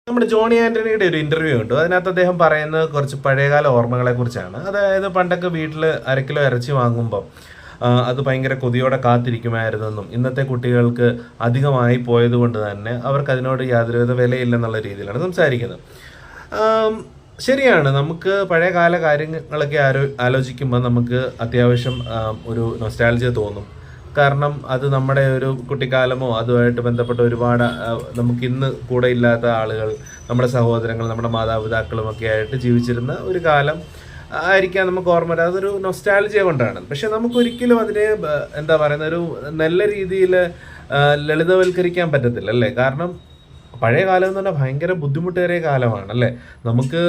നമ്മുടെ ജോണി ആന്റണിയുടെ ഒരു ഇന്റർവ്യൂ ഉണ്ട്. അതിനകത്ത് അദ്ദേഹം പറയുന്നത് കുറച്ച് പഴയകാല ഓർമ്മകളെ കുറിച്ചാണ്. അതായത് പണ്ടൊക്കെ വീട്ടിൽ അരക്കിലോ ഇറച്ചി വാങ്ങുമ്പോൾ അത് ഭയങ്കര കൊതിയോടെ കാത്തിരിക്കുമായിരുന്നെന്നും ഇന്നത്തെ കുട്ടികൾക്ക് അധികമായി പോയത് കൊണ്ട് തന്നെ അവർക്ക് അതിനോട് യാതൊരുവിധ വിലയില്ലെന്നുള്ള രീതിയിലാണ് സംസാരിക്കുന്നത്. ശരിയാണ്, നമുക്ക് പഴയകാല കാര്യങ്ങളൊക്കെ ആലോചിക്കുമ്പോൾ നമുക്ക് അത്യാവശ്യം ഒരു നൊസ്റ്റാൾജിയ തോന്നും. കാരണം അത് നമ്മുടെ ഒരു കുട്ടിക്കാലമോ അതുമായിട്ട് ബന്ധപ്പെട്ട ഒരുപാട് നമുക്ക് ഇന്ന് കൂടെ ഇല്ലാത്ത ആളുകൾ, നമ്മുടെ സഹോദരങ്ങൾ, നമ്മുടെ മാതാപിതാക്കളും ഒക്കെ ആയിട്ട് ജീവിച്ചിരുന്ന ഒരു കാലം ആയിരിക്കാം നമുക്ക് ഓർമ്മ വരാം. അതൊരു നൊസ്റ്റാൾജിയ കൊണ്ടാണ്. പക്ഷെ നമുക്കൊരിക്കലും അതിനെ എന്താ പറയുന്ന ഒരു നല്ല രീതിയിൽ ലളിതവൽക്കരിക്കാൻ പറ്റത്തില്ല അല്ലേ. കാരണം പഴയ കാലം എന്ന് പറഞ്ഞാൽ ഭയങ്കര ബുദ്ധിമുട്ടേറിയ കാലമാണ് അല്ലേ. നമുക്ക്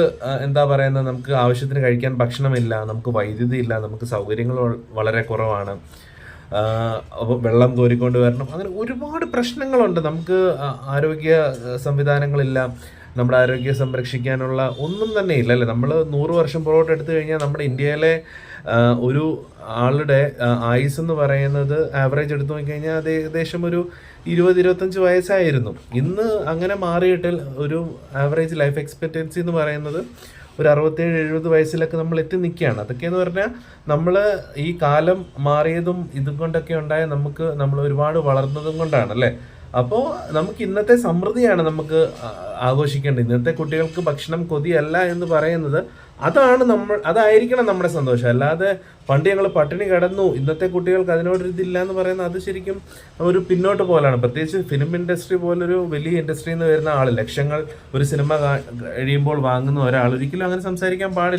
എന്താ പറയുന്നത്, നമുക്ക് ആവശ്യത്തിന് കഴിക്കാൻ ഭക്ഷണമില്ല, നമുക്ക് വൈദ്യുതി ഇല്ല, നമുക്ക് സൗകര്യങ്ങൾ വളരെ കുറവാണ്, അപ്പോൾ വെള്ളം കോരിക്കൊണ്ട് വരണം, അങ്ങനെ ഒരുപാട് പ്രശ്നങ്ങളുണ്ട്. നമുക്ക് ആരോഗ്യ സംവിധാനങ്ങളില്ല, നമ്മുടെ ആരോഗ്യം സംരക്ഷിക്കാനുള്ള ഒന്നും തന്നെ ഇല്ല അല്ലേ. നമ്മൾ 100 വർഷം പുറകോട്ട് എടുത്തു കഴിഞ്ഞാൽ നമ്മുടെ ഇന്ത്യയിലെ ഒരു ആളുടെ ആയുസ് എന്ന് പറയുന്നത് ആവറേജ് എടുത്തു നോക്കിക്കഴിഞ്ഞാൽ അത് ഏകദേശം ഒരു 20-25 വയസ്സായിരുന്നു. ഇന്ന് അങ്ങനെ മാറിയിട്ട് ഒരു ആവറേജ് ലൈഫ് എക്സ്പെക്റ്റൻസി എന്ന് പറയുന്നത് ഒരു 67-70 വയസ്സിലൊക്കെ നമ്മൾ എത്തി നിൽക്കുകയാണ്. അതൊക്കെയെന്ന് പറഞ്ഞാൽ നമ്മൾ ഈ കാലം മാറിയതും ഇതും കൊണ്ടൊക്കെ ഉണ്ടായ നമ്മൾ ഒരുപാട് വളർന്നതും കൊണ്ടാണ് അല്ലേ. അപ്പോൾ നമുക്ക് ഇന്നത്തെ സമൃദ്ധിയാണ് നമുക്ക് ആഘോഷിക്കേണ്ടത്. ഇന്നത്തെ കുട്ടികൾക്ക് ഭക്ഷണം കൊതിയല്ല എന്ന് പറയുന്നത് അതായിരിക്കണം നമ്മുടെ സന്തോഷം. അല്ലാതെ പണ്ട് ഞങ്ങൾ പട്ടിണി കിടന്നു, ഇന്നത്തെ കുട്ടികൾക്ക് അതിനോടൊരു ഇതില്ല എന്ന് പറയുന്നത് അത് ശരിക്കും ഒരു പിന്നോട്ട് പോലാണ്. പ്രത്യേകിച്ച് ഫിലിം ഇൻഡസ്ട്രി പോലൊരു വലിയ ഇൻഡസ്ട്രിയിൽ നിന്ന് വരുന്ന ആൾ, ലക്ഷങ്ങൾ ഒരു സിനിമ കഴിയുമ്പോൾ വാങ്ങുന്ന ഒരാൾ ഒരിക്കലും അങ്ങനെ സംസാരിക്കാൻ പാടില്ല.